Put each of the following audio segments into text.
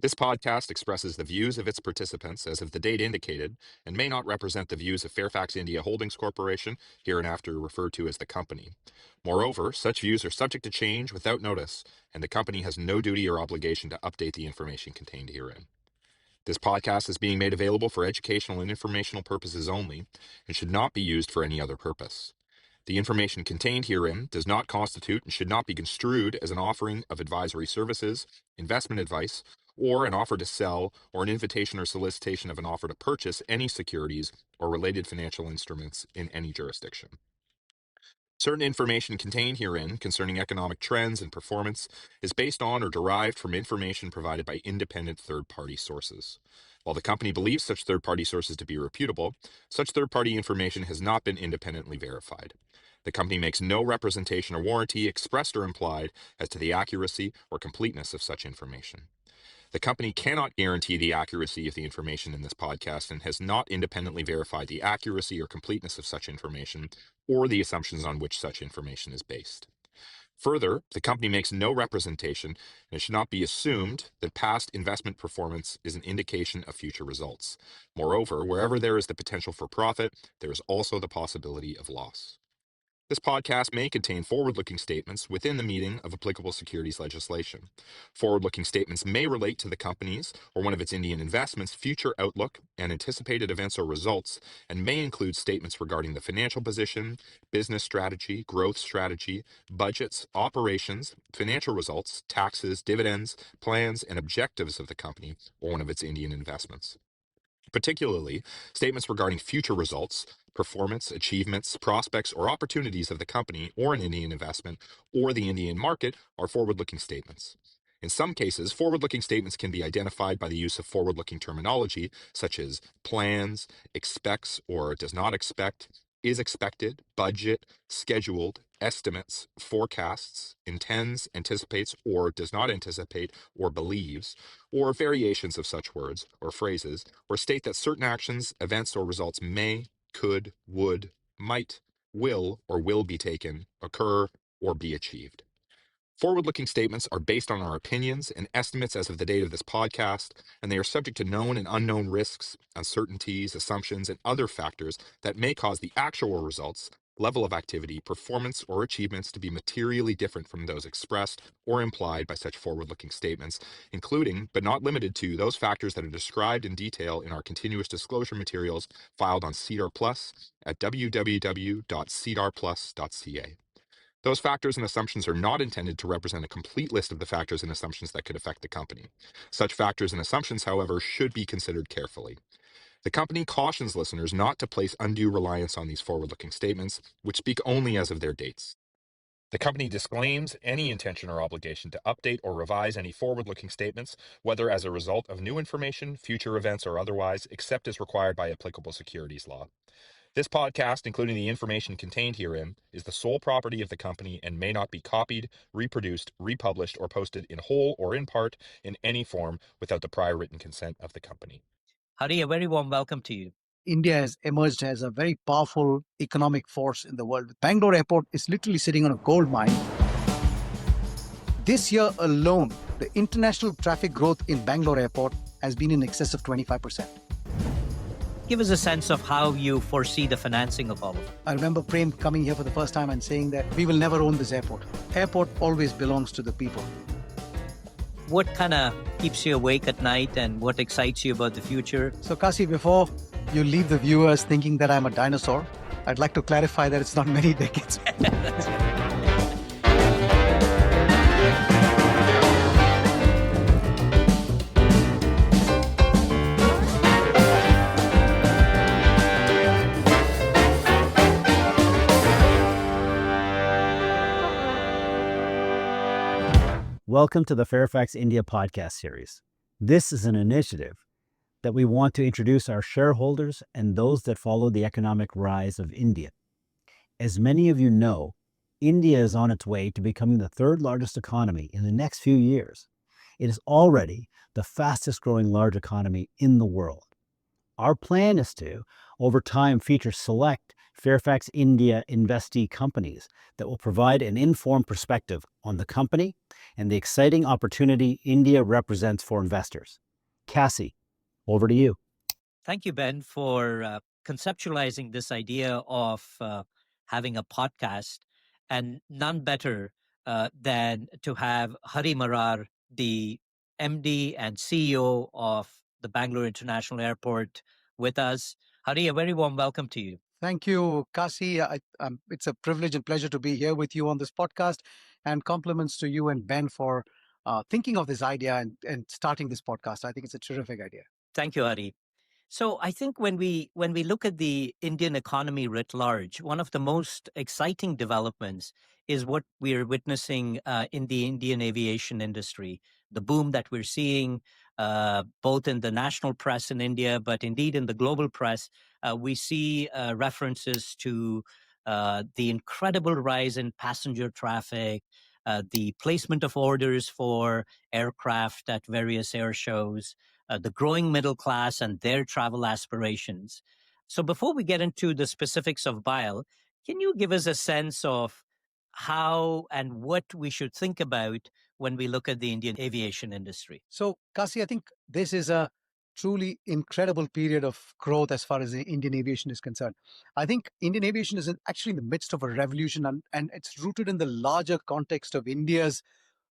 This podcast expresses the views of its participants as of the date indicated and may not represent the views of Fairfax India Holdings Corporation, hereinafter referred to as the company. Moreover, such views are subject to change without notice, and the company has no duty or obligation to update the information contained herein. This podcast is being made available for educational and informational purposes only and should not be used for any other purpose. The information contained herein does not constitute and should not be construed as an offering of advisory services, investment advice, or an offer to sell, or an invitation or solicitation of an offer to purchase any securities or related financial instruments in any jurisdiction. Certain information contained herein concerning economic trends and performance is based on or derived from information provided by independent third-party sources. While the company believes such third-party sources to be reputable, such third-party information has not been independently verified. The company makes no representation or warranty, expressed or implied, as to the accuracy or completeness of such information. The company cannot guarantee the accuracy of the information in this podcast and has not independently verified the accuracy or completeness of such information or the assumptions on which such information is based. Further, the company makes no representation, and it should not be assumed that past investment performance is an indication of future results. Moreover, wherever there is the potential for profit, there is also the possibility of loss. This podcast may contain forward-looking statements within the meaning of applicable securities legislation. Forward-looking statements may relate to the company's or one of its Indian investments' future outlook and anticipated events or results, and may include statements regarding the financial position, business strategy, growth strategy, budgets, operations, financial results, taxes, dividends, plans, and objectives of the company or one of its Indian investments. Particularly, statements regarding future results, performance, achievements, prospects, or opportunities of the company or an Indian investment or the Indian market are forward-looking statements. In some cases, forward-looking statements can be identified by the use of forward-looking terminology such as plans, expects or does not expect, is expected, budget, scheduled, estimates, forecasts, intends, anticipates or does not anticipate or believes, or variations of such words or phrases, or state that certain actions, events, or results may, could, would, might, will, or will be taken, occur, or be achieved. Forward-looking statements are based on our opinions and estimates as of the date of this podcast, and they are subject to known and unknown risks, uncertainties, assumptions, and other factors that may cause the actual results, level of activity, performance, or achievements to be materially different from those expressed or implied by such forward-looking statements, including, but not limited to, those factors that are described in detail in our continuous disclosure materials filed on SEDAR+ at www.sedarplus.ca. Those factors and assumptions are not intended to represent a complete list of the factors and assumptions that could affect the company. Such factors and assumptions, however, should be considered carefully. The company cautions listeners not to place undue reliance on these forward-looking statements, which speak only as of their dates. The company disclaims any intention or obligation to update or revise any forward-looking statements, whether as a result of new information, future events, or otherwise, except as required by applicable securities law. This podcast, including the information contained herein, is the sole property of the company and may not be copied, reproduced, republished, or posted in whole or in part in any form without the prior written consent of the company. Hari, a very warm welcome to you. India has emerged as a very powerful economic force in the world. Bangalore Airport is literally sitting on a gold mine. This year alone, the international traffic growth in Bangalore Airport has been in excess of 25%. Give us a sense of how you foresee the financing of all of it. I remember Prem coming here for the first time and saying that we will never own this airport. Airport always belongs to the people. What kind of keeps you awake at night and what excites you about the future? So Kasi, before you leave the viewers thinking that I'm a dinosaur, I'd like to clarify that it's not many decades. Welcome to the Fairfax India podcast series. This is an initiative that we want to introduce our shareholders and those that follow the economic rise of India. As many of you know, India is on its way to becoming the third largest economy in the next few years. It is already the fastest growing large economy in the world. Our plan is to, over time, feature select Fairfax India investee companies that will provide an informed perspective on the company and the exciting opportunity India represents for investors. Kasi, over to you. Thank you, Ben, for conceptualizing this idea of having a podcast, and none better than to have Hari Marar, the MD and CEO of the Bangalore International Airport, with us. Hari, a very warm welcome to you. Thank you, Kasi. It's a privilege and pleasure to be here with you on this podcast, and compliments to you and Ben for thinking of this idea and starting this podcast. I think it's a terrific idea. Thank you, Hari. So I think when we look at the Indian economy writ large, one of the most exciting developments is what we are witnessing in the Indian aviation industry. The boom that we're seeing both in the national press in India, but indeed in the global press, we see references to the incredible rise in passenger traffic, the placement of orders for aircraft at various air shows, the growing middle class and their travel aspirations. So before we get into the specifics of BIAL, can you give us a sense of how and what we should think about when we look at the Indian aviation industry? So, Kasi, I think this is a truly incredible period of growth as far as the Indian aviation is concerned. I think Indian aviation is actually in the midst of a revolution, and it's rooted in the larger context of India's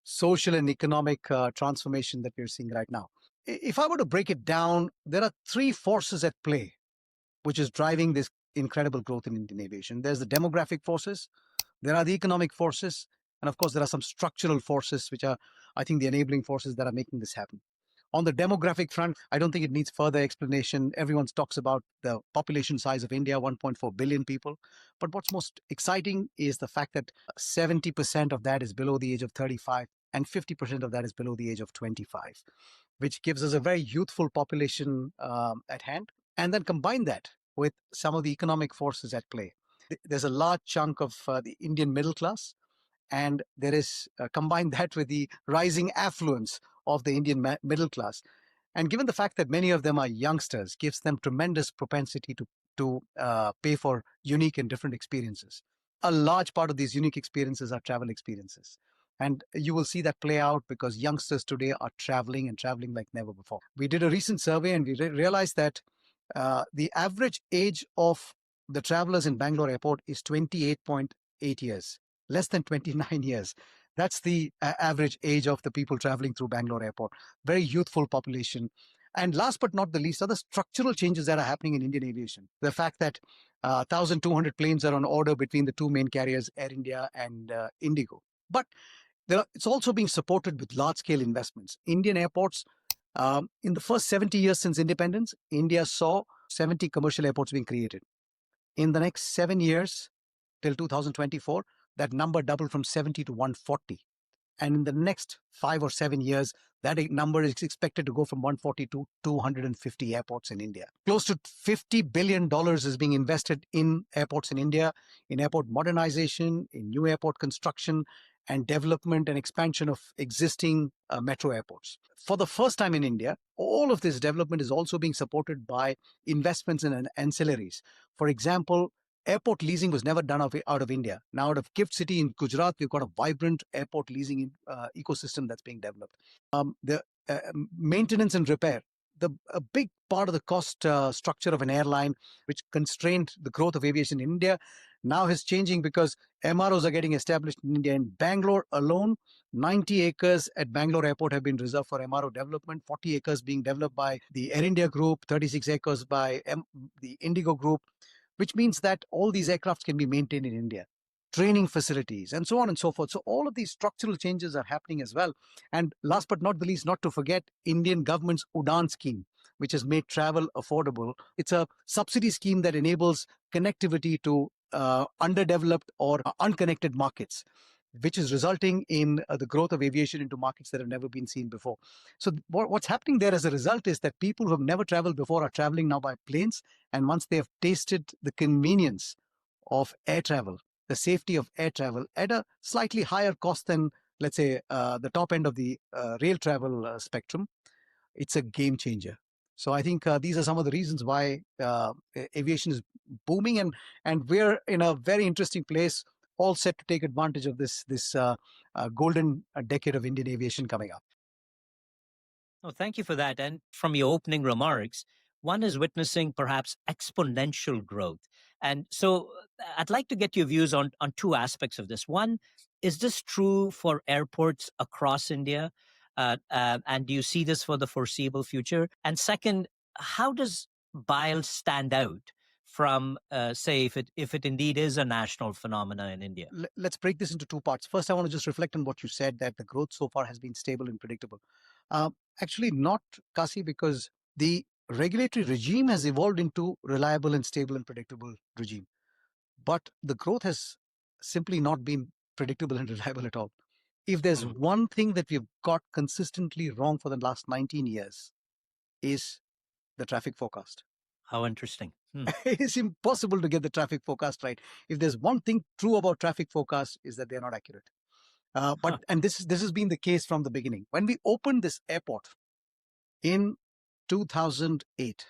social and economic transformation that we're seeing right now. If I were to break it down, there are three forces at play which is driving this incredible growth in Indian aviation. There's the demographic forces, there are the economic forces, and of course, there are some structural forces which are, I think, the enabling forces that are making this happen. On the demographic front, I don't think it needs further explanation. Everyone talks about the population size of India, 1.4 billion people. But what's most exciting is the fact that 70% of that is below the age of 35 and 50% of that is below the age of 25, which gives us a very youthful population at hand. And then combine that with some of the economic forces at play. There's a large chunk of the Indian middle class, and there is combine that with the rising affluence of the Indian middle class. And given the fact that many of them are youngsters, gives them tremendous propensity to pay for unique and different experiences. A large part of these unique experiences are travel experiences. And you will see that play out because youngsters today are traveling and traveling like never before. We did a recent survey and we realized that the average age of the travelers in Bangalore airport is 28.8 years, less than 29 years. That's the average age of the people traveling through Bangalore airport. Very youthful population. And last but not the least are the structural changes that are happening in Indian aviation. The fact that 1,200 planes are on order between the two main carriers, Air India and Indigo. But it's also being supported with large-scale investments. Indian airports, in the first 70 years since independence, India saw 70 commercial airports being created. In the next 7 years, till 2024, that number doubled from 70 to 140. And in the next 5 or 7 years, that number is expected to go from 140 to 250 airports in India. Close to $50 billion is being invested in airports in India, in airport modernization, in new airport construction, and development and expansion of existing metro airports. For the first time in India, all of this development is also being supported by investments in ancillaries. For example, airport leasing was never done out of India. Now, out of Gift City in Gujarat, we've got a vibrant airport leasing ecosystem that's being developed. The maintenance and repair, a big part of the cost structure of an airline, which constrained the growth of aviation in India, now is changing because MROs are getting established in India. In Bangalore alone, 90 acres at Bangalore Airport have been reserved for MRO development, 40 acres being developed by the Air India Group, 36 acres by the Indigo Group, which means that all these aircrafts can be maintained in India, training facilities, and so on and so forth. So all of these structural changes are happening as well. And last but not the least, not to forget Indian government's UDAN scheme, which has made travel affordable. It's a subsidy scheme that enables connectivity to underdeveloped or unconnected markets, which is resulting in the growth of aviation into markets that have never been seen before. So what's happening there as a result is that people who have never traveled before are traveling now by planes. And once they have tasted the convenience of air travel, the safety of air travel at a slightly higher cost than, let's say, the top end of the rail travel spectrum, it's a game changer. So I think these are some of the reasons why aviation is booming, and we're in a very interesting place, all set to take advantage of this golden decade of Indian aviation coming up. Oh, thank you for that. And from your opening remarks, one is witnessing perhaps exponential growth. And so I'd like to get your views on two aspects of this. One, is this true for airports across India? And do you see this for the foreseeable future? And second, how does BIAL stand out from, say, if it indeed is a national phenomena in India? Let's break this into two parts. First, I want to just reflect on what you said, that the growth so far has been stable and predictable. Actually, not, Kasi, because the regulatory regime has evolved into reliable and stable and predictable regime. But the growth has simply not been predictable and reliable at all. If there's one thing that we've got consistently wrong for the last 19 years, is the traffic forecast. How interesting. It is impossible to get the traffic forecast right. If there's one thing true about traffic forecasts, is that they're not accurate. And this has been the case from the beginning. When we opened this airport in 2008,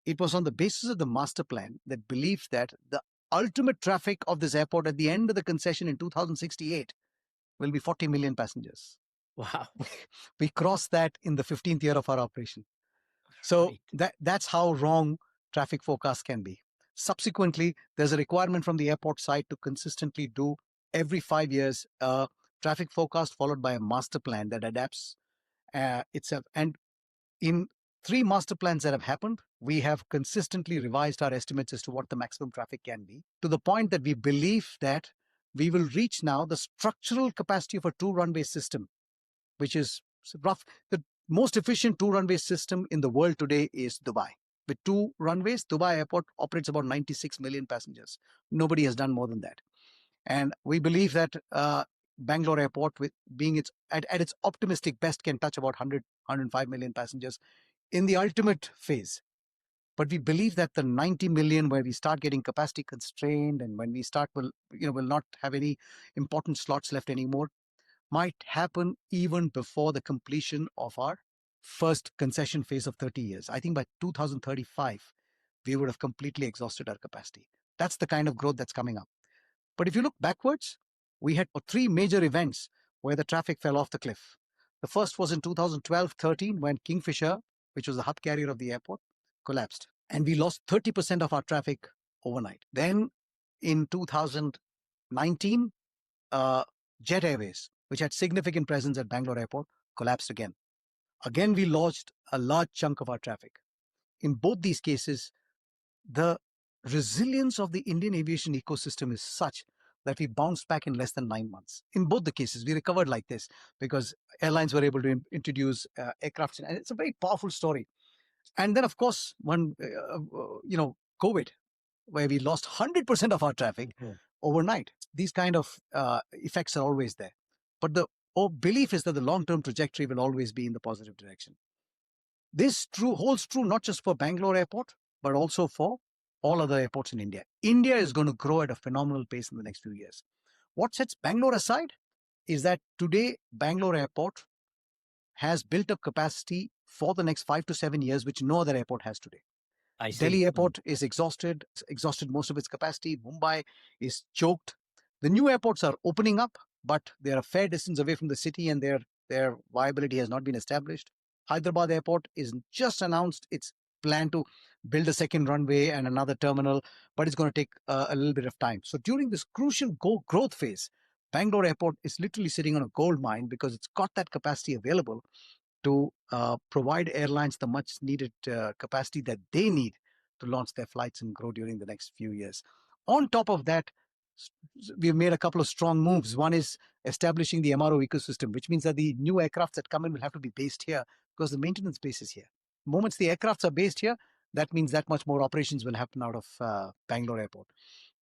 it was on the basis of the master plan that believed that the ultimate traffic of this airport at the end of the concession in 2068 will be 40 million passengers. Wow. We crossed that in the 15th year of our operation. So that's how wrong traffic forecasts can be. Subsequently, there's a requirement from the airport side to consistently do every 5 years a traffic forecast followed by a master plan that adapts itself. And in 3 master plans that have happened, we have consistently revised our estimates as to what the maximum traffic can be, to the point that we believe that we will reach now the structural capacity of a 2-runway system, which is rough. The most efficient 2-runway system in the world today is Dubai. With 2 runways, Dubai airport operates about 96 million passengers. Nobody has done more than that. And we believe that Bangalore airport, with being at its optimistic best, can touch about 105 million passengers in the ultimate phase. But we believe that the 90 million, where we start getting capacity constrained, and when we start will not have any important slots left anymore, might happen even before the completion of our first concession phase of 30 years. I think by 2035, we would have completely exhausted our capacity. That's the kind of growth that's coming up. But if you look backwards, we had 3 major events where the traffic fell off the cliff. The first was in 2012-13, when Kingfisher, which was the hub carrier of the airport, collapsed. And we lost 30% of our traffic overnight. Then in 2019, Jet Airways, which had significant presence at Bangalore Airport, collapsed again. Again, we lost a large chunk of our traffic. In both these cases, the resilience of the Indian aviation ecosystem is such that we bounced back in less than 9 months. In both the cases, we recovered like this because airlines were able to introduce aircraft. And it's a very powerful story. And then, of course, when, COVID, where we lost 100% of our traffic overnight. These kind of effects are always there. But the belief is that the long-term trajectory will always be in the positive direction. This holds true not just for Bangalore Airport, but also for all other airports in India. India is going to grow at a phenomenal pace in the next few years. What sets Bangalore aside is that today Bangalore Airport has built up capacity for the next 5 to 7 years, which no other airport has today. Delhi Airport is exhausted most of its capacity. Mumbai is choked. The new airports are opening up, but they're a fair distance away from the city, and their viability has not been established. Hyderabad Airport is just announced its plan to build a second runway and another terminal, but it's going to take a little bit of time. So during this crucial growth phase, Bangalore Airport is literally sitting on a gold mine because it's got that capacity available to provide airlines the much needed capacity that they need to launch their flights and grow during the next few years. On top of that, we've made a couple of strong moves. One is establishing the MRO ecosystem, which means that the new aircrafts that come in will have to be based here because the maintenance base is here. The moment the aircrafts are based here, that means that much more operations will happen out of Bangalore Airport.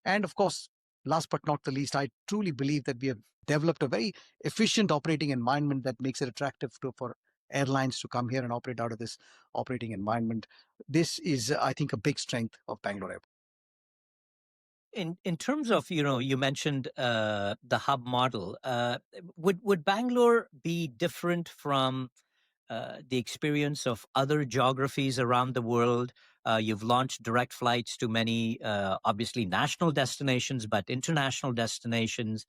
And of course, last but not the least, I truly believe that we have developed a very efficient operating environment that makes it attractive for airlines to come here and operate out of this operating environment. This is, I think, a big strength of Bangalore Airport. In terms of, you mentioned the hub model, would Bangalore be different from the experience of other geographies around the world. You've launched direct flights to many, obviously, national destinations, but international destinations.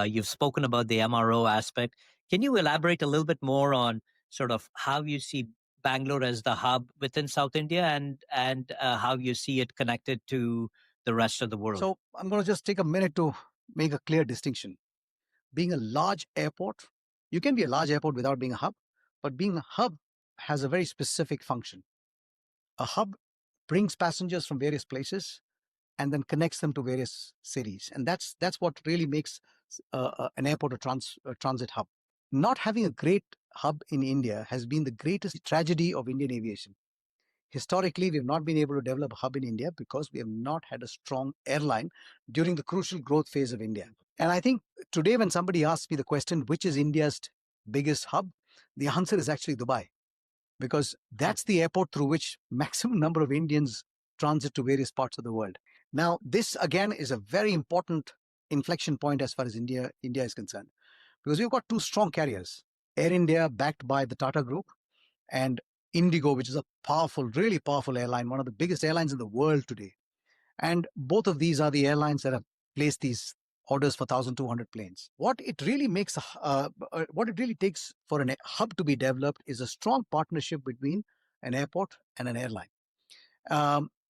You've spoken about the MRO aspect. Can you elaborate a little bit more on sort of how you see Bangalore as the hub within South India, and how you see it connected to the rest of the world? So I'm going to just take a minute to make a clear distinction. Being a large airport, you can be a large airport without being a hub, but being a hub has a very specific function. A hub brings passengers from various places and then connects them to various cities, and that's what really makes an airport a transit hub. Not having a great hub in India has been the greatest tragedy of Indian aviation. Historically, we have not been able to develop a hub in India because we have not had a strong airline during the crucial growth phase of India. And I think today, when somebody asks me the question, which is India's biggest hub, the answer is actually Dubai, because that's the airport through which maximum number of Indians transit to various parts of the world. Now, this again is a very important inflection point as far as India is concerned, because we've got two strong carriers: Air India, backed by the Tata Group, and Indigo, which is a powerful, really powerful airline, one of the biggest airlines in the world today. And both of these are the airlines that have placed these orders for 1,200 planes. What it really takes for a hub to be developed is a strong partnership between an airport and an airline.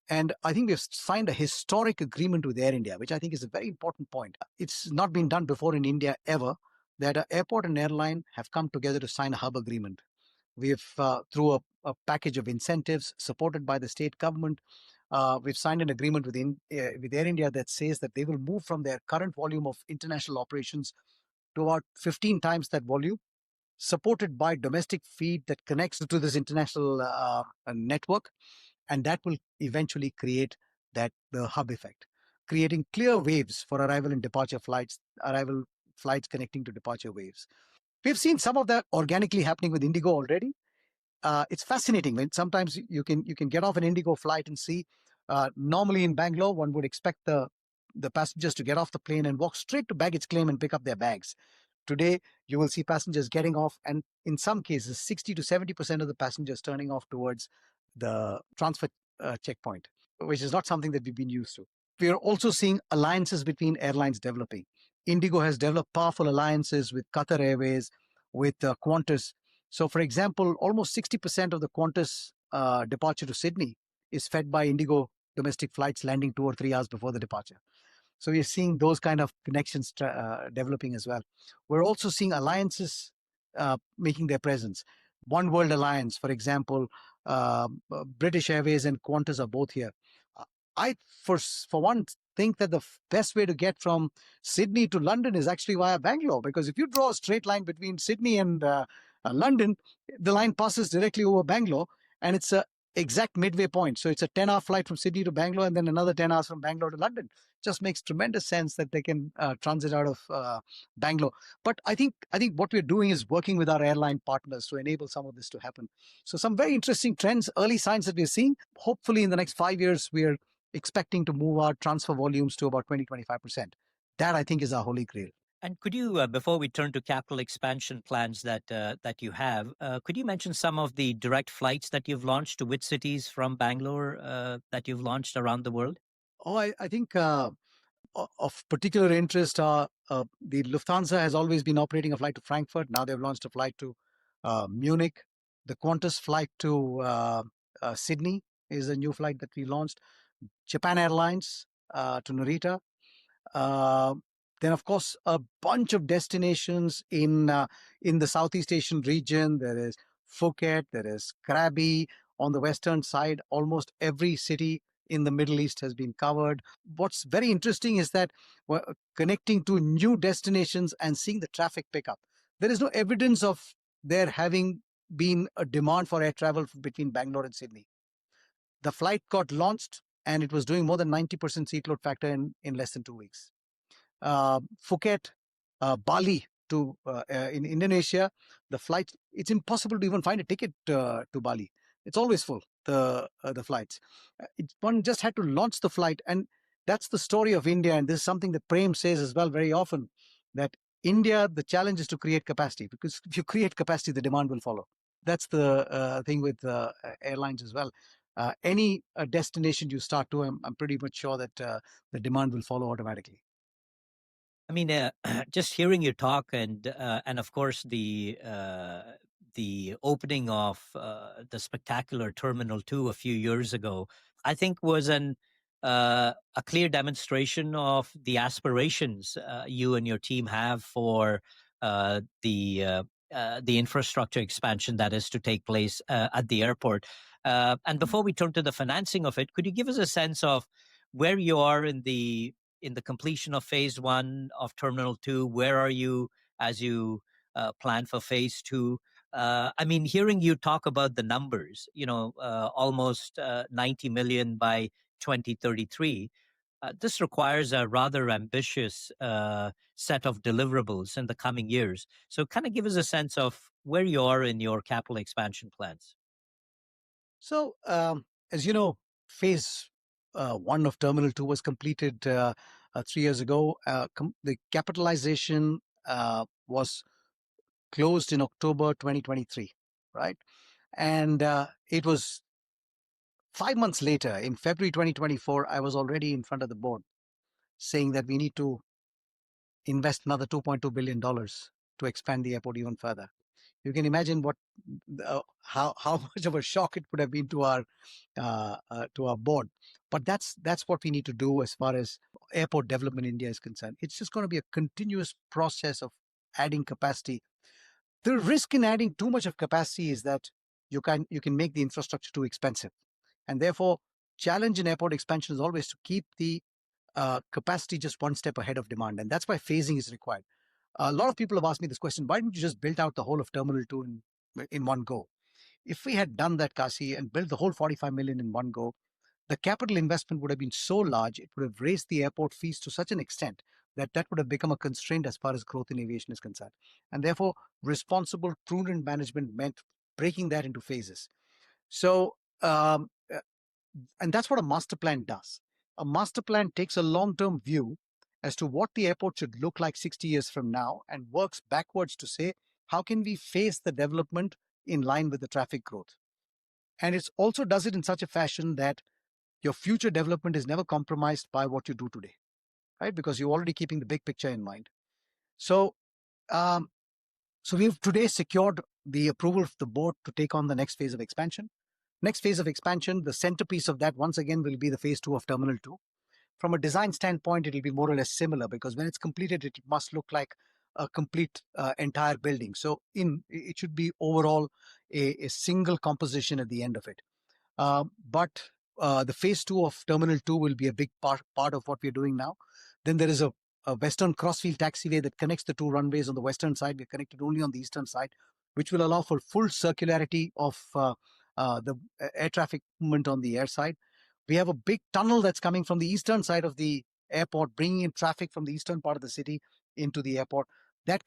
And I think we've signed a historic agreement with Air India, which I think is a very important point. It's not been done before in India ever, that an airport and airline have come together to sign a hub agreement. We've, through a package of incentives supported by the state government, we've signed an agreement with Air India that says that they will move from their current volume of international operations to about 15 times that volume, supported by domestic feed that connects to this international network, and that will eventually create the hub effect, creating clear waves for arrival and departure flights, arrival flights connecting to departure waves. We've seen some of that organically happening with Indigo already. It's fascinating when sometimes you can get off an Indigo flight and see. Normally in Bangalore, one would expect the passengers to get off the plane and walk straight to baggage claim and pick up their bags. Today, you will see passengers getting off, and in some cases, 60 to 70% of the passengers turning off towards the transfer checkpoint, which is not something that we've been used to. We are also seeing alliances between airlines developing. Indigo has developed powerful alliances with Qatar Airways, with Qantas. So, for example, almost 60% of the Qantas departure to Sydney is fed by Indigo domestic flights landing 2 or 3 hours before the departure. So we're seeing those kind of connections developing as well. We're also seeing alliances making their presence. One World Alliance, for example, British Airways and Qantas are both here. I, for one, think that the best way to get from Sydney to London is actually via Bangalore, because if you draw a straight line between Sydney and London, the line passes directly over Bangalore, and it's a exact midway point. So it's a 10-hour flight from Sydney to Bangalore, and then another 10 hours from Bangalore to London. Just makes tremendous sense that they can transit out of Bangalore. But I think what we're doing is working with our airline partners to enable some of this to happen. So some very interesting trends, early signs that we're seeing. Hopefully in the next 5 years, we're expecting to move our transfer volumes to about 20-25%. That, I think, is our holy grail. And could you, before we turn to capital expansion plans that you have, could you mention some of the direct flights that you've launched to which cities from Bangalore that you've launched around the world? Oh, I think of particular interest are the Lufthansa has always been operating a flight to Frankfurt. Now they've launched a flight to Munich. The Qantas flight to Sydney is a new flight that we launched. Japan Airlines to Narita. Then, of course, a bunch of destinations in the Southeast Asian region. There is Phuket, there is Krabi on the western side. Almost every city in the Middle East has been covered. What's very interesting is that we're connecting to new destinations and seeing the traffic pick up. There is no evidence of there having been a demand for air travel between Bangalore and Sydney. The flight got launched and it was doing more than 90% seat load factor in less than 2 weeks. Phuket, Bali to in Indonesia, the flight, it's impossible to even find a ticket to Bali. It's always full, the flights. One just had to launch the flight, and that's the story of India. And this is something that Prem says as well very often, that India, the challenge is to create capacity, because if you create capacity, the demand will follow. the thing with airlines as well. Any destination you start to, I'm pretty much sure that the demand will follow automatically. I mean, just hearing you talk, and of course the opening of the spectacular Terminal 2 a few years ago, I think was a clear demonstration of the aspirations you and your team have for the infrastructure expansion that is to take place at the airport. And before we turn to the financing of it, could you give us a sense of where you are in the completion of phase 1 of Terminal 2? Where are you as you plan for phase 2? I mean, hearing you talk about the numbers, almost 90 million by 2033, this requires a rather ambitious set of deliverables in the coming years. So kind of give us a sense of where you are in your capital expansion plans. So, as you know, phase 1 of Terminal 2 was completed 3 years ago. The capitalization was closed in October 2023, right? And it was 5 months later, in February 2024, I was already in front of the board saying that we need to invest another $2.2 billion to expand the airport even further. You can imagine how much of a shock it would have been to our board. But that's what we need to do as far as airport development in India is concerned. It's just going to be a continuous process of adding capacity. The risk in adding too much of capacity is that you can make the infrastructure too expensive, and therefore challenge in airport expansion is always to keep the capacity just one step ahead of demand, and that's why phasing is required. A lot of people have asked me this question: why didn't you just build out the whole of Terminal 2 in one go? If we had done that, Kasi, and built the whole 45 million in one go, the capital investment would have been so large, it would have raised the airport fees to such an extent that that would have become a constraint as far as growth in aviation is concerned. And therefore, responsible, prudent management meant breaking that into phases. So, and that's what a master plan does. A master plan takes a long-term view as to what the airport should look like 60 years from now and works backwards to say, how can we phase the development in line with the traffic growth? And it also does it in such a fashion that your future development is never compromised by what you do today, right? Because you're already keeping the big picture in mind. So, um, so we've today secured the approval of the board to take on the next phase of expansion. Next phase of expansion, the centerpiece of that once again will be the phase 2 of Terminal 2. From a design standpoint, it'll be more or less similar because when it's completed, it must look like a complete entire building. So it should be overall a single composition at the end of it. But the phase 2 of Terminal 2 will be a big part of what we're doing now. Then there is a western crossfield taxiway that connects the two runways on the western side. We're connected only on the eastern side, which will allow for full circularity of the air traffic movement on the air side. We have a big tunnel that's coming from the eastern side of the airport, bringing in traffic from the eastern part of the city into the airport. That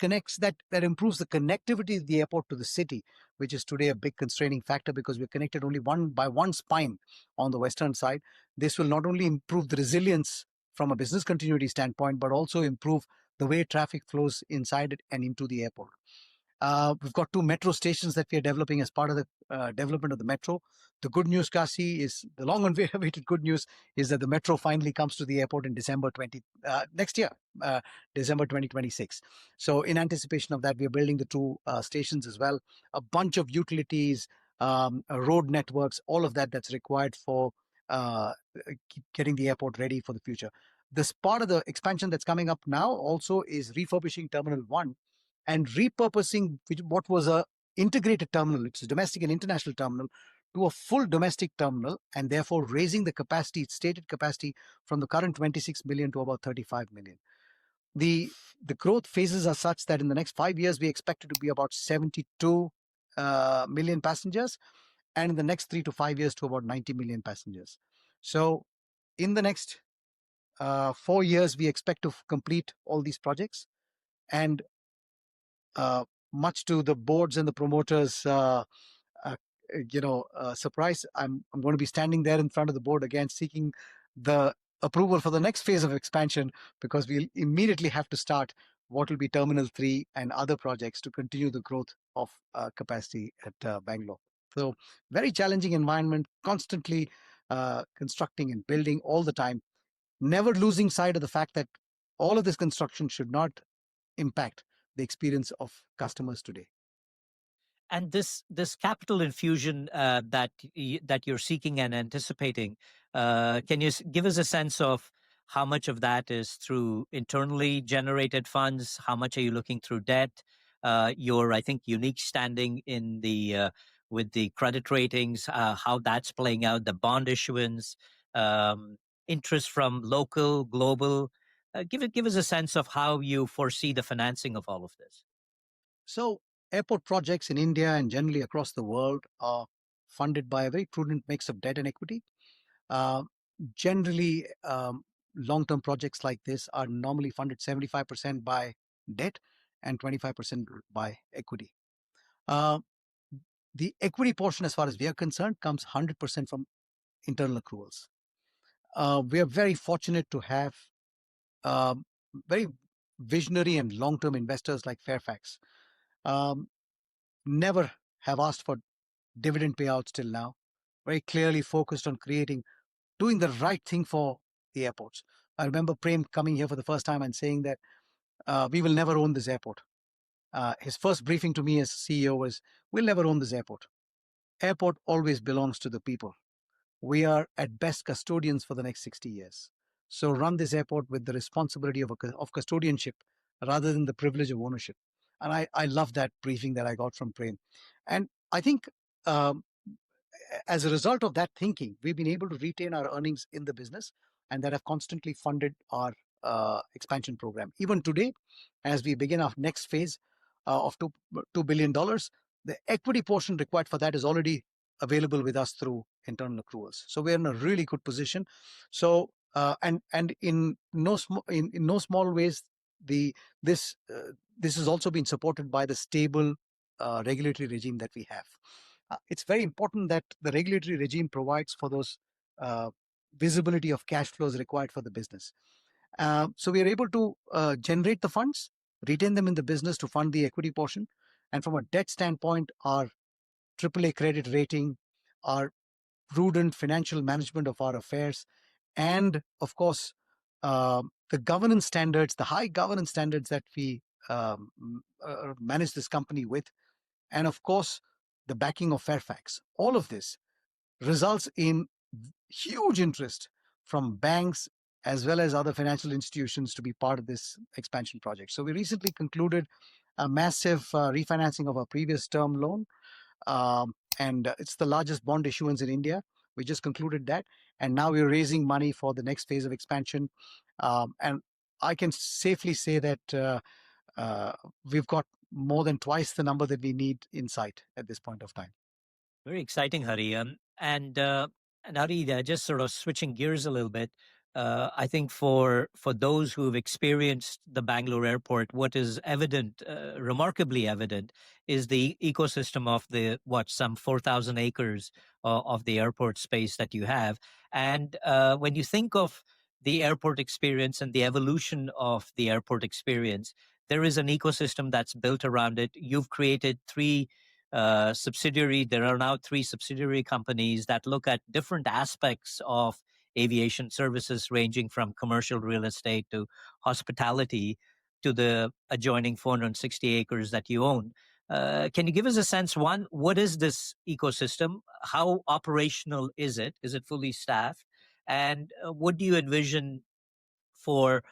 improves the connectivity of the airport to the city, which is today a big constraining factor because we're connected only by one spine on the western side. This will not only improve the resilience from a business continuity standpoint, but also improve the way traffic flows inside it and into the airport. We've got 2 metro stations that we are developing as part of the development of the metro. The good news, Kasi, is the long awaited good news is that the metro finally comes to the airport in next year, December 2026. So in anticipation of that, we are building the 2 stations as well. A bunch of utilities, road networks, all of that's required for getting the airport ready for the future. This part of the expansion that's coming up now also is refurbishing Terminal 1 and repurposing what was a integrated terminal, it's a domestic and international terminal, to a full domestic terminal, and therefore raising the capacity, its stated capacity, from the current 26 million to about 35 million. The growth phases are such that in the next 5 years, we expect it to be about 72 million passengers, and in the next 3 to 5 years to about 90 million passengers. So in the next 4 years, we expect to complete all these projects. And much to the boards and the promoters, uh, surprise, I'm going to be standing there in front of the board again, seeking the approval for the next phase of expansion, because we'll immediately have to start what will be Terminal 3 and other projects to continue the growth of capacity at Bangalore. So very challenging environment, constantly constructing and building all the time, never losing sight of the fact that all of this construction should not impact the experience of customers today. And this capital infusion that you're seeking and anticipating, can you give us a sense of how much of that is through internally generated funds? How much are you looking through debt? Your, I think, unique standing in the with the credit ratings, how that's playing out, the bond issuance, um, interest from local, global. Give us a sense of how you foresee the financing of all of this. So airport projects in India and generally across the world are funded by a very prudent mix of debt and equity. Uh, Generally, long-term projects like this are normally funded 75% by debt and 25% by equity. Uh, the equity portion, as far as we are concerned, comes 100% from internal accruals. We are very fortunate to have um, very visionary and long-term investors like Fairfax. Um, Never have asked for dividend payouts till now. Very clearly focused on doing the right thing for the airports. I remember Prem coming here for the first time and saying that we will never own this airport. His first briefing to me as CEO was, we'll never own this airport. Airport always belongs to the people. We are at best custodians for the next 60 years. So run this airport with the responsibility of custodianship rather than the privilege of ownership. And I love that briefing that I got from Prem. And I think um, as a result of that thinking, we've been able to retain our earnings in the business and that have constantly funded our expansion program. Even today, as we begin our next phase of $2 billion, the equity portion required for that is already available with us through internal accruals. So we're in a really good position. So and in no small ways, the this has also been supported by the stable regulatory regime that we have. It's very important that the regulatory regime provides for those uh, visibility of cash flows required for the business. So we are able to generate the funds, retain them in the business to fund the equity portion. And from a debt standpoint, our AAA credit rating, our prudent financial management of our affairs, and of course, the governance standards, the high governance standards that we manage this company with, and of course, the backing of Fairfax. All of this results in huge interest from banks as well as other financial institutions to be part of this expansion project. So we recently concluded a massive refinancing of our previous term loan, and it's the largest bond issuance in India. We just concluded that, and now we're raising money for the next phase of expansion. And I can safely say that uh, we've got more than twice the number that we need in sight at this point of time. Very exciting, Hari. And Hari, just sort of switching gears a little bit. I think for those who've experienced the Bangalore airport, what is evident, remarkably evident, is the ecosystem of the some 4,000 acres of the airport space that you have. And when you think of the airport experience and the evolution of the airport experience, there is an ecosystem that's built around it. You've created there are now three subsidiary companies that look at different aspects of aviation services, ranging from commercial real estate to hospitality to the adjoining 460 acres that you own. Can you give us a sense, one, what is this ecosystem? How operational is it? Is it fully staffed? And what do you envision for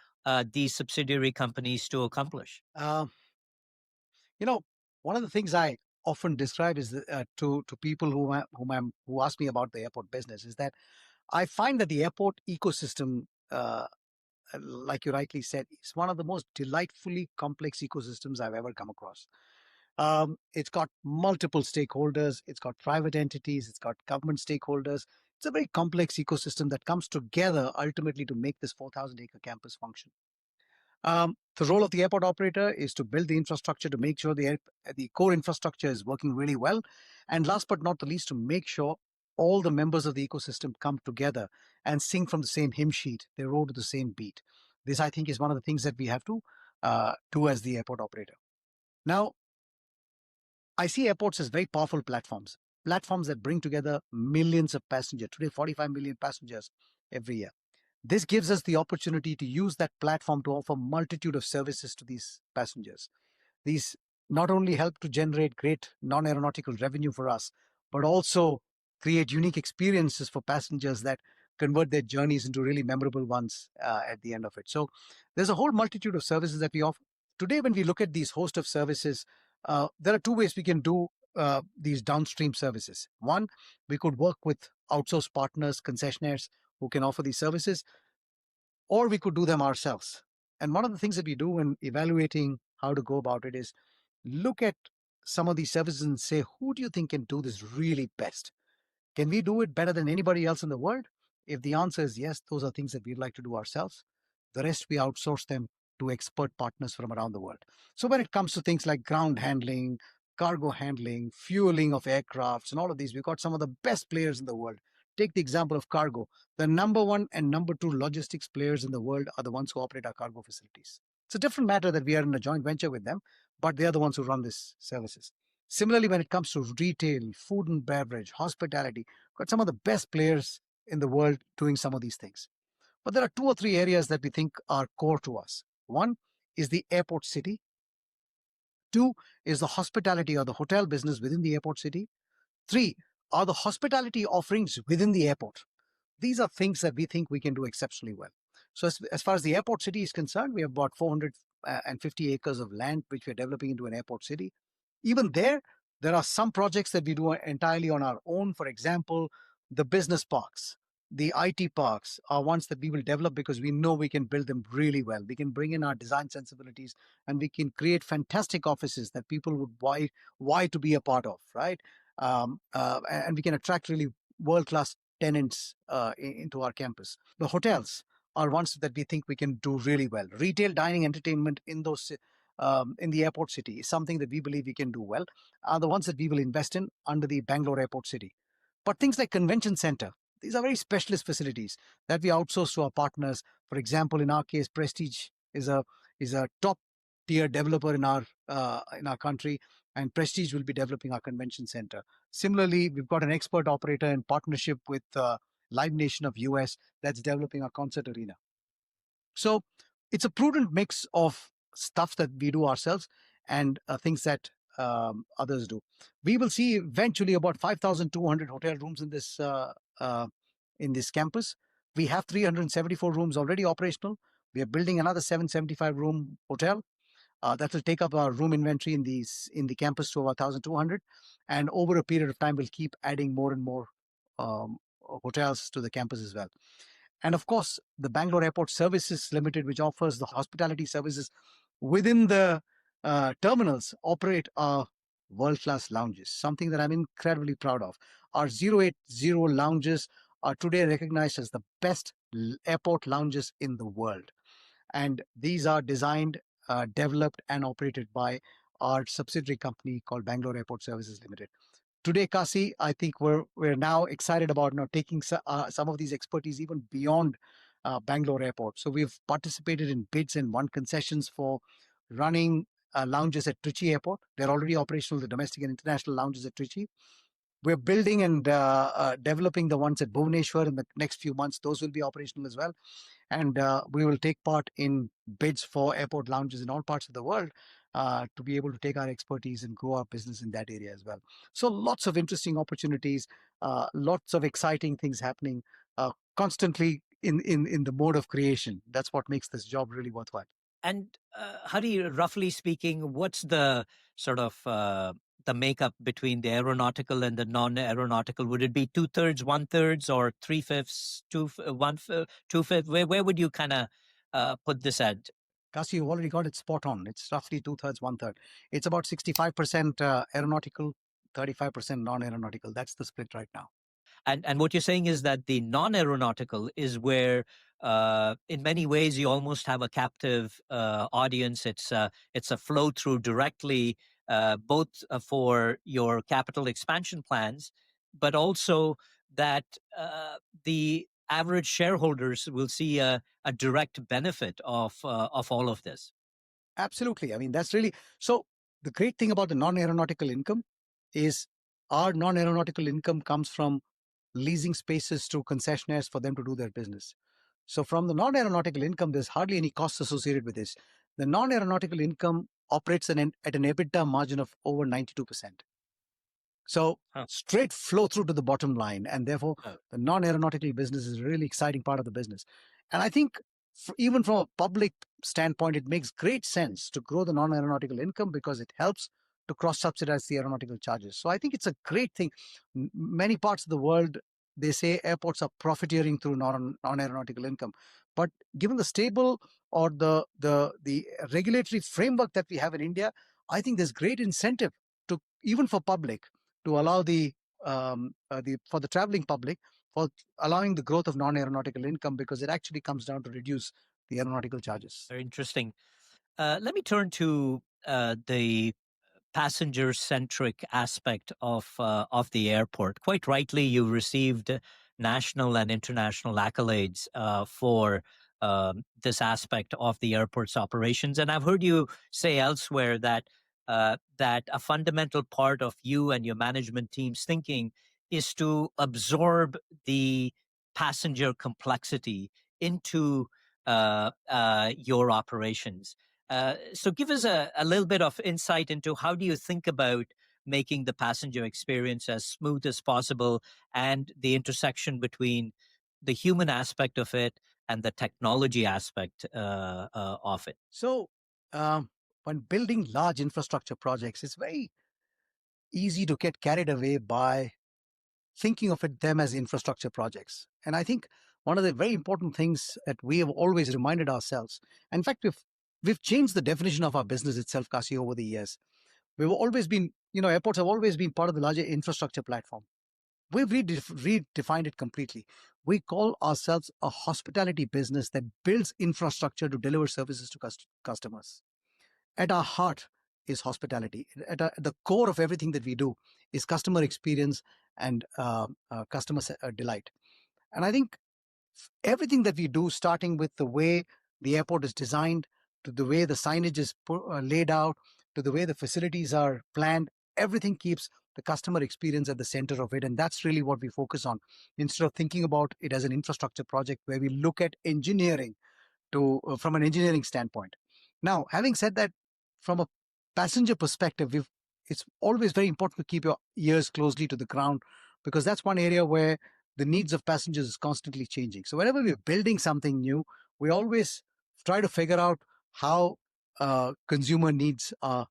these subsidiary companies to accomplish? You know, one of the things I often describe is to people who ask me about the airport business is that I find that the airport ecosystem, like you rightly said, is one of the most delightfully complex ecosystems I've ever come across. It's got multiple stakeholders, it's got private entities, it's got government stakeholders. It's a very complex ecosystem that comes together ultimately to make this 4,000-acre campus function. The role of the airport operator is to build the infrastructure to make sure the core infrastructure is working really well. And last but not the least, to make sure all the members of the ecosystem come together and sing from the same hymn sheet. They row to the same beat. This, I think, is one of the things that we have to to as the airport operator. Now, I see airports as very powerful platforms that bring together millions of passengers. Today, 45 million passengers every year. This gives us the opportunity to use that platform to offer multitude of services to these passengers. These not only help to generate great non-aeronautical revenue for us, but also create unique experiences for passengers that convert their journeys into really memorable ones at the end of it. So there's a whole multitude of services that we offer. Today, when we look at these host of services, there are two ways we can do these downstream services. One, we could work with outsourced partners, concessionaires who can offer these services, or we could do them ourselves. And one of the things that we do when evaluating how to go about it is look at some of these services and say, who do you think can do this really best? Can we do it better than anybody else in the world? If the answer is yes, those are things that we'd like to do ourselves. The rest, we outsource them to expert partners from around the world. So when it comes to things like ground handling, cargo handling, fueling of aircrafts, and all of these, we've got some of the best players in the world. Take the example of cargo. The number one and number two logistics players in the world are the ones who operate our cargo facilities. It's a different matter that we are in a joint venture with them, but they are the ones who run these services. Similarly, when it comes to retail, food and beverage, hospitality, got some of the best players in the world doing some of these things. But there are two or three areas that we think are core to us. One is the airport city. Two is the hospitality or the hotel business within the airport city. Three are the hospitality offerings within the airport. These are things that we think we can do exceptionally well. So as far as the airport city is concerned, we have about 450 acres of land which we're developing into an airport city. Even there are some projects that we do entirely on our own. For example, the business parks, the IT parks are ones that we will develop because we know we can build them really well. We can bring in our design sensibilities and we can create fantastic offices that people would why to be a part of, right? And we can attract really world-class tenants into our campus. The hotels are ones that we think we can do really well. Retail, dining, entertainment in those in the airport city is something that we believe we can do well. Are the ones that we will invest in under the Bangalore Airport City. But things like convention center, these are very specialist facilities that we outsource to our partners. For example, in our case, Prestige is a top tier developer in our country, and Prestige will be developing our convention center. Similarly, we've got an expert operator in partnership with Live Nation of US that's developing our concert arena. So it's a prudent mix of stuff that we do ourselves and things that others do. We will see eventually about 5,200 hotel rooms in this campus. We have 374 rooms already operational. We are building another 775 room hotel. That will take up our room inventory in the campus to about 1,200, and over a period of time, we'll keep adding more and more um, hotels to the campus as well. And of course, the Bangalore Airport Services Limited, which offers the hospitality services within the terminals, operate our world-class lounges, something that I'm incredibly proud of. Our 080 lounges are today recognized as the best airport lounges in the world. And these are designed, developed, and operated by our subsidiary company called Bangalore Airport Services Limited. Today, Kasi, I think we're now excited about now taking some of these expertise even beyond Bangalore Airport. So we've participated in bids and won concessions for running lounges at Trichy Airport. They're already operational, the domestic and international lounges at Trichy. We're building and developing the ones at Bhubaneswar in the next few months. Those will be operational as well. And we will take part in bids for airport lounges in all parts of the world to be able to take our expertise and grow our business in that area as well. So lots of interesting opportunities, lots of exciting things happening, constantly in the mode of creation. That's what makes this job really worthwhile. And Hari, roughly speaking, what's the sort of the makeup between the aeronautical and the non-aeronautical? Would it be 2/3, 1/3, or 3/5, 2/5? Where would you kind of put this at? Kasi, you've already got it spot on. It's roughly 2/3, 1/3. It's about 65% aeronautical, 35% non-aeronautical. That's the split right now. And what you're saying is that the non-aeronautical is where, in many ways, you almost have a captive audience. It's a flow through directly, both for your capital expansion plans, but also that the average shareholders will see a direct benefit of all of this. Absolutely. I mean, that's really so. The great thing about the non-aeronautical income is our non-aeronautical income comes from leasing spaces to concessionaires for them to do their business. So, from the non-aeronautical income, there's hardly any costs associated with this. The non-aeronautical income operates at an EBITDA margin of over 92%. So Huh. straight flow through to the bottom line. And therefore, Oh. the non-aeronautical business is a really exciting part of the business. And I think even from a public standpoint, it makes great sense to grow the non-aeronautical income because it helps to cross-subsidize the aeronautical charges. So I think it's a great thing. Many parts of the world, they say airports are profiteering through non-aeronautical income. But given the stable or the regulatory framework that we have in India, I think there's great incentive to even for public to allow for the traveling public for allowing the growth of non-aeronautical income because it actually comes down to reduce the aeronautical charges. Very interesting. Let me turn to the passenger-centric aspect of the airport. Quite rightly, you received national and international accolades for this aspect of the airport's operations, and I've heard you say elsewhere that that a fundamental part of you and your management team's thinking is to absorb the passenger complexity into your operations. So give us a little bit of insight into how do you think about making the passenger experience as smooth as possible and the intersection between the human aspect of it and the technology aspect of it. So when building large infrastructure projects, it's very easy to get carried away by thinking of them as infrastructure projects. And I think one of the very important things that we have always reminded ourselves, in fact, we've changed the definition of our business itself, Kasi, over the years. We've always been, airports have always been part of the larger infrastructure platform. We've redefined it completely. We call ourselves a hospitality business that builds infrastructure to deliver services to customers. At our heart is hospitality. At the core of everything that we do is customer experience and customer delight. And I think everything that we do, starting with the way the airport is designed, to the way the signage is laid out, to the way the facilities are planned, everything keeps the customer experience at the center of it. And that's really what we focus on. Instead of thinking about it as an infrastructure project where we look at engineering from an engineering standpoint. Now, having said that, from a passenger perspective, it's always very important to keep your ears closely to the ground because that's one area where the needs of passengers is constantly changing. So whenever we're building something new, we always try to figure out how consumer needs are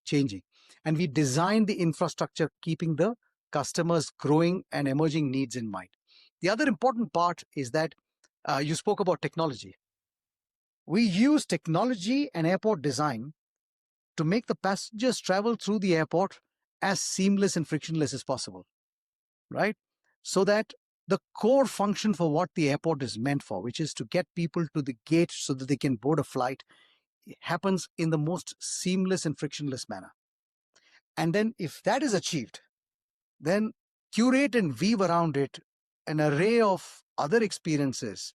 changing. And we design the infrastructure keeping the customers' growing and emerging needs in mind. The other important part is that you spoke about technology. We use technology and airport design to make the passengers travel through the airport as seamless and frictionless as possible, right? So that the core function for what the airport is meant for, which is to get people to the gate so that they can board a flight, happens in the most seamless and frictionless manner. And then if that is achieved, then curate and weave around it an array of other experiences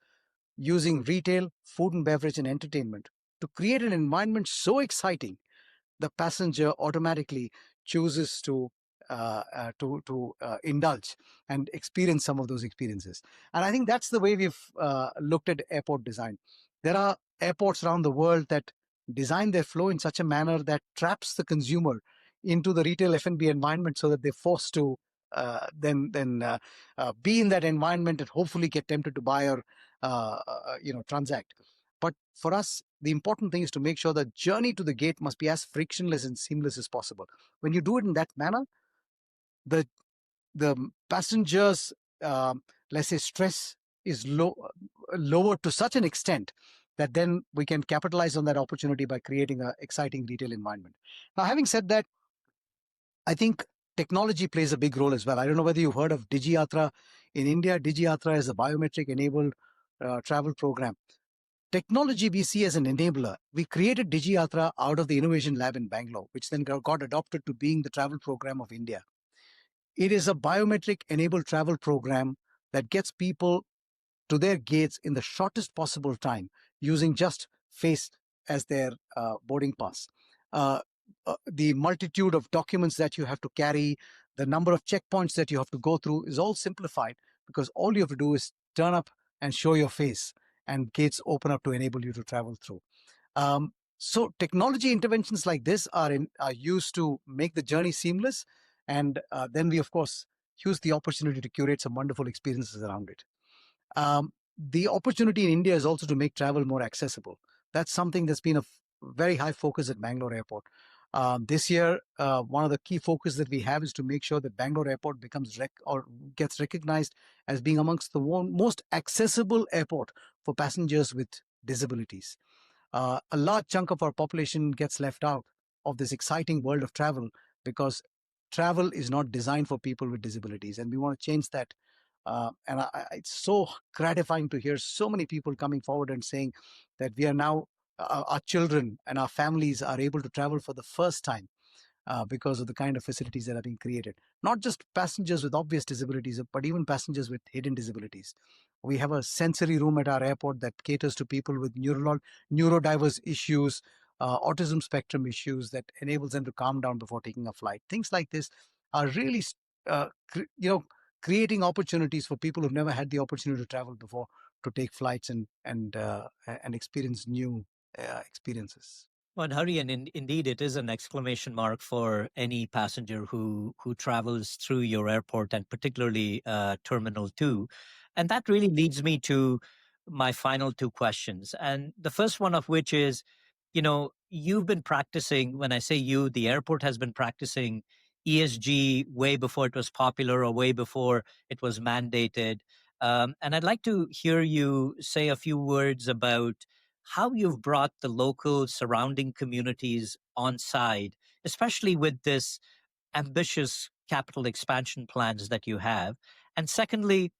using retail, food and beverage, and entertainment to create an environment so exciting the passenger automatically chooses to indulge and experience some of those experiences. And I think that's the way we've looked at airport design. There are airports around the world that design their flow in such a manner that traps the consumer into the retail F&B environment so that they're forced to be in that environment and hopefully get tempted to buy or transact. But for us, the important thing is to make sure the journey to the gate must be as frictionless and seamless as possible. When you do it in that manner, the passengers, let's say, stress is lowered to such an extent that then we can capitalize on that opportunity by creating an exciting retail environment. Now, having said that, I think technology plays a big role as well. I don't know whether you've heard of DigiYatra in India. DigiYatra is a biometric-enabled travel program. Technology we see as an enabler. We created DigiYatra out of the Innovation Lab in Bangalore, which then got adopted to being the travel program of India. It is a biometric-enabled travel program that gets people to their gates in the shortest possible time using just face as their boarding pass. The multitude of documents that you have to carry, the number of checkpoints that you have to go through is all simplified because all you have to do is turn up and show your face, and gates open up to enable you to travel through. So technology interventions like this are used to make the journey seamless, and then we of course use the opportunity to curate some wonderful experiences around it. The opportunity in India is also to make travel more accessible. That's something that's been a very high focus at Bangalore Airport. This year, one of the key focus that we have is to make sure that Bangalore Airport becomes gets recognized as being amongst the most accessible airport for passengers with disabilities. A large chunk of our population gets left out of this exciting world of travel because travel is not designed for people with disabilities, and we want to change that. It's so gratifying to hear so many people coming forward and saying that we are now, our children and our families are able to travel for the first time because of the kind of facilities that are being created. Not just passengers with obvious disabilities, but even passengers with hidden disabilities. We have a sensory room at our airport that caters to people with neurodiverse issues, autism spectrum issues, that enables them to calm down before taking a flight. Things like this are really, creating opportunities for people who've never had the opportunity to travel before to take flights and experience new experiences. Well, Hari, and indeed, it is an exclamation mark for any passenger who travels through your airport, and particularly Terminal 2. And that really leads me to my final two questions. And the first one of which is, you've been practicing, when I say you, the airport has been practicing ESG way before it was popular or way before it was mandated. And I'd like to hear you say a few words about how you've brought the local surrounding communities on side, especially with this ambitious capital expansion plans that you have. And secondly,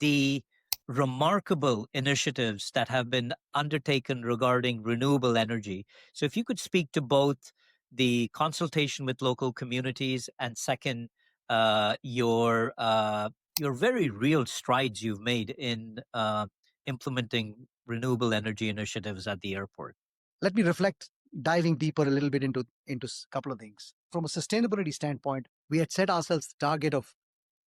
the remarkable initiatives that have been undertaken regarding renewable energy. So, if you could speak to both the consultation with local communities, and second, your very real strides you've made in implementing renewable energy initiatives at the airport. Let me reflect, diving deeper a little bit into a couple of things. From a sustainability standpoint, we had set ourselves the target of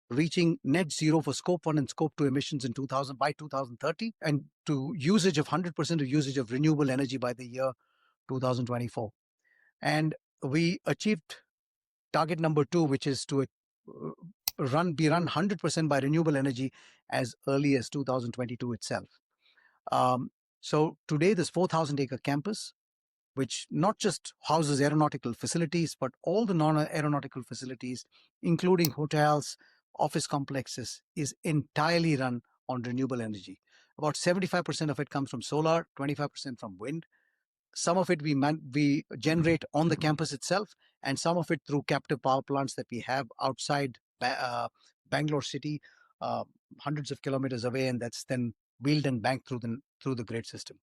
reaching net zero for scope 1 and scope 2 emissions in 2000 by 2030, and to usage of 100% of usage of renewable energy by the year 2024. And we achieved target number 2, which is to be run 100% by renewable energy as early as 2022 itself. So today, this 4,000-acre campus, which not just houses aeronautical facilities, but all the non-aeronautical facilities, including hotels, office complexes, is entirely run on renewable energy. About 75% of it comes from solar, 25% from wind. Some of it we generate on the campus itself, and some of it through captive power plants that we have outside Bangalore city, hundreds of kilometers away, and that's then wheeled and banked through the grid system.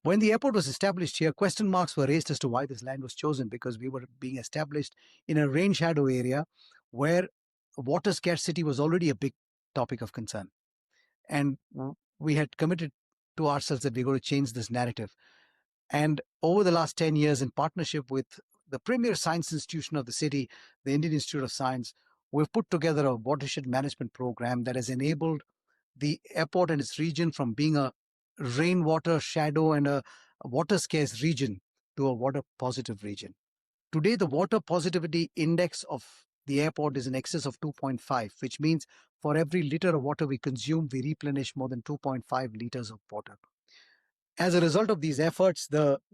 When the airport was established here, question marks were raised as to why this land was chosen, because we were being established in a rain shadow area where water scarcity was already a big topic of concern. And we had committed to ourselves that we're going to change this narrative. And over the last 10 years, in partnership with the premier science institution of the city, the Indian Institute of Science, we've put together a watershed management program that has enabled the airport and its region from being a rainwater shadow and a water scarce region to a water positive region. Today, the water positivity index of the airport is in excess of 2.5, which means for every liter of water we consume, we replenish more than 2.5 liters of water. As a result of these efforts,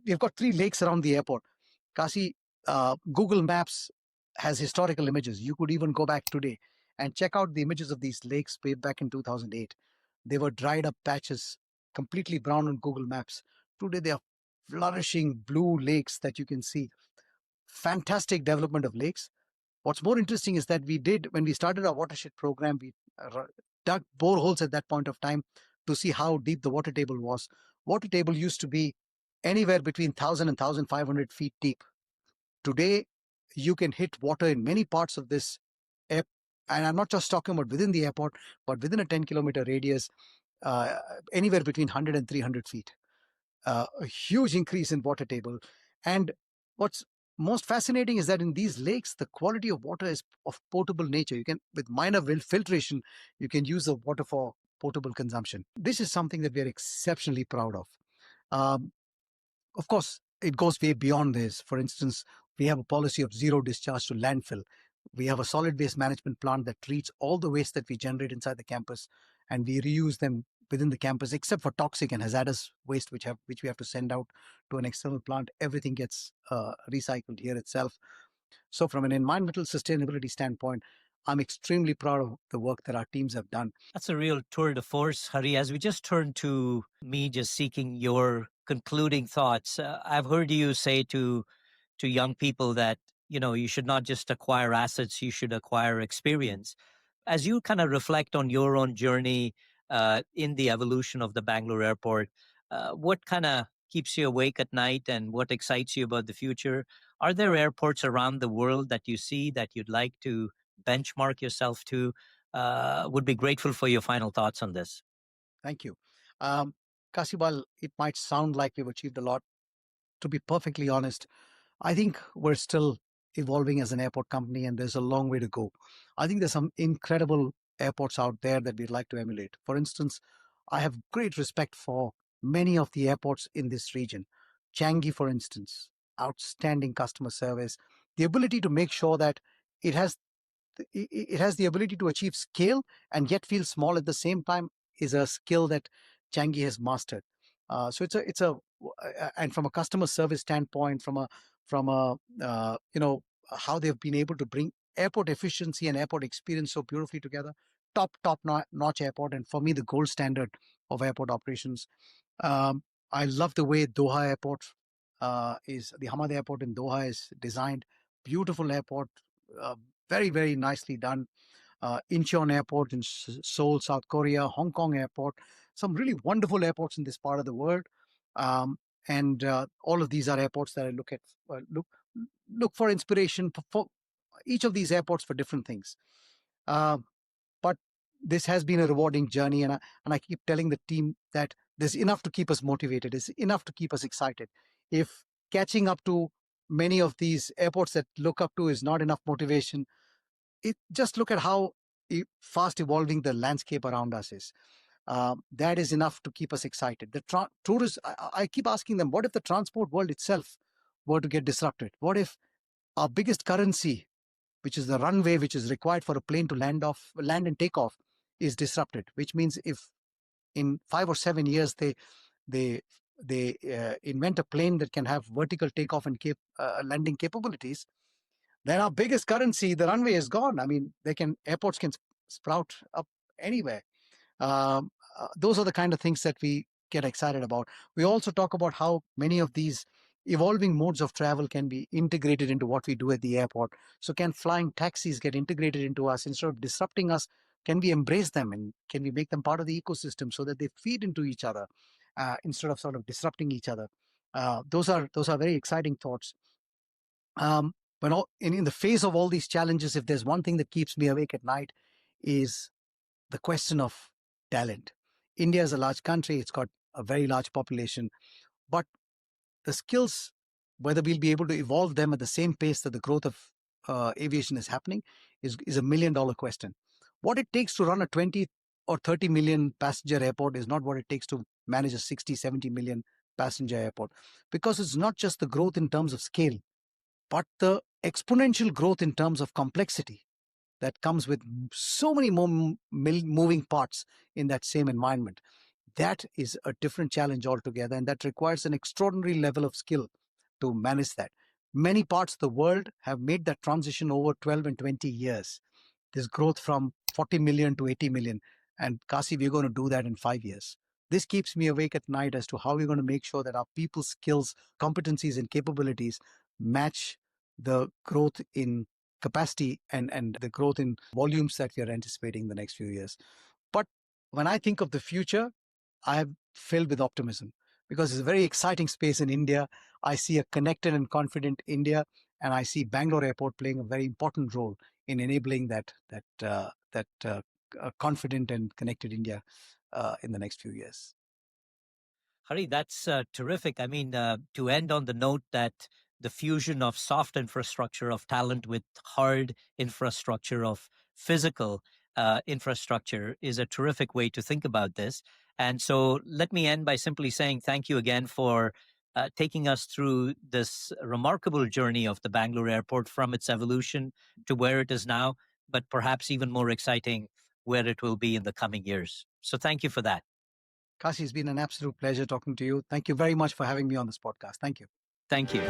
we've got 3 lakes around the airport. Kasi, Google Maps has historical images. You could even go back today and check out the images of these lakes way back in 2008. They were dried up patches, completely brown on Google Maps. Today, they are flourishing blue lakes that you can see. Fantastic development of lakes. What's more interesting is that when we started our watershed program, we dug boreholes at that point of time to see how deep the water table was. Water table used to be anywhere between 1,000 and 1,500 feet deep. Today, you can hit water in many parts of this air, and I'm not just talking about within the airport, but within a 10-kilometer radius, anywhere between 100 and 300 feet. a huge increase in water table. And what's most fascinating is that in these lakes, the quality of water is of potable nature. You can, with minor filtration, you can use the water for potable consumption. This is something that we are exceptionally proud of. Um, of course, it goes way beyond this. For instance, we have a policy of zero discharge to landfill. We have a solid waste management plant that treats all the waste that we generate inside the campus, and we reuse them within the campus, except for toxic and hazardous waste, which we have to send out to an external plant. Everything gets recycled here itself. So, from an environmental sustainability standpoint, I'm extremely proud of the work that our teams have done. That's a real tour de force, Hari. As we just turn to me, just seeking your concluding thoughts, I've heard you say to young people that you should not just acquire assets, you should acquire experience. As you kind of reflect on your own journey in the evolution of the Bangalore airport, what kind of keeps you awake at night and what excites you about the future? Are there airports around the world that you see that you'd like to benchmark yourself to? Would be grateful for your final thoughts on this. Thank you. Um, Kasibal, it might sound like we've achieved a lot. To be perfectly honest, I think we're still evolving as an airport company and there's a long way to go. I think there's some incredible airports out there that we'd like to emulate. For instance, I have great respect for many of the airports in this region. Changi, for instance, outstanding customer service, the ability to make sure that it has it has the ability to achieve scale and yet feel small at the same time is a skill that Changi has mastered. So it's a and from a customer service standpoint, from a how they've been able to bring airport efficiency and airport experience so beautifully together. Top notch airport, and for me the gold standard of airport operations. I love the way Doha Airport is the Hamad Airport in Doha is designed. Beautiful airport, uh, very nicely done. Incheon Airport in Seoul, South Korea, Hong Kong Airport, some really wonderful airports in this part of the world. Um, and all of these are airports that I look at, look for inspiration for each of these airports for different things. Uh, but this has been a rewarding journey, and I keep telling the team that there's enough to keep us motivated. There's enough to keep us excited. If catching up to many of these airports that look up to is not enough motivation, just look at how fast evolving the landscape around us is. That is enough to keep us excited. The tourists, I keep asking them, what if the transport world itself were to get disrupted? What if our biggest currency, which is the runway, which is required for a plane to land and take off, is disrupted? Which means if in 5 or 7 years they invent a plane that can have vertical takeoff and landing capabilities, then our biggest currency, the runway, is gone. I mean, airports can sprout up anywhere. Those are the kind of things that we get excited about. We also talk about how many of these evolving modes of travel can be integrated into what we do at the airport. So can flying taxis get integrated into us instead of disrupting us? Can we embrace them and can we make them part of the ecosystem so that they feed into each other instead of sort of disrupting each other? Those are very exciting thoughts. Um, but in the face of all these challenges, if there's one thing that keeps me awake at night, is the question of talent. India is a large country, it's got a very large population, but the skills, whether we'll be able to evolve them at the same pace that the growth of aviation is happening, is $1 million question. What it takes to run a 20 or 30 million passenger airport is not what it takes to manage a 60, 70 million passenger airport, because it's not just the growth in terms of scale, but the exponential growth in terms of complexity that comes with so many more moving parts in that same environment. That is a different challenge altogether, and that requires an extraordinary level of skill to manage that. Many parts of the world have made that transition over 12 and 20 years. This growth from 40 million to 80 million. And Kasi, we're going to do that in 5 years. This keeps me awake at night as to how we're going to make sure that our people's skills, competencies, and capabilities match the growth in capacity and the growth in volumes that we are anticipating in the next few years. But when I think of the future, I am filled with optimism because it's a very exciting space in India. I see a connected and confident India, and I see Bangalore Airport playing a very important role in enabling that confident and connected India in the next few years. Hari, that's terrific. I mean, to end on the note that the fusion of soft infrastructure of talent with hard infrastructure of physical infrastructure is a terrific way to think about this. And so let me end by simply saying thank you again for taking us through this remarkable journey of the Bangalore airport from its evolution to where it is now, but perhaps even more exciting, where it will be in the coming years. So thank you for that. Kasi, it's been an absolute pleasure talking to you. Thank you very much for having me on this podcast. Thank you. Thank you.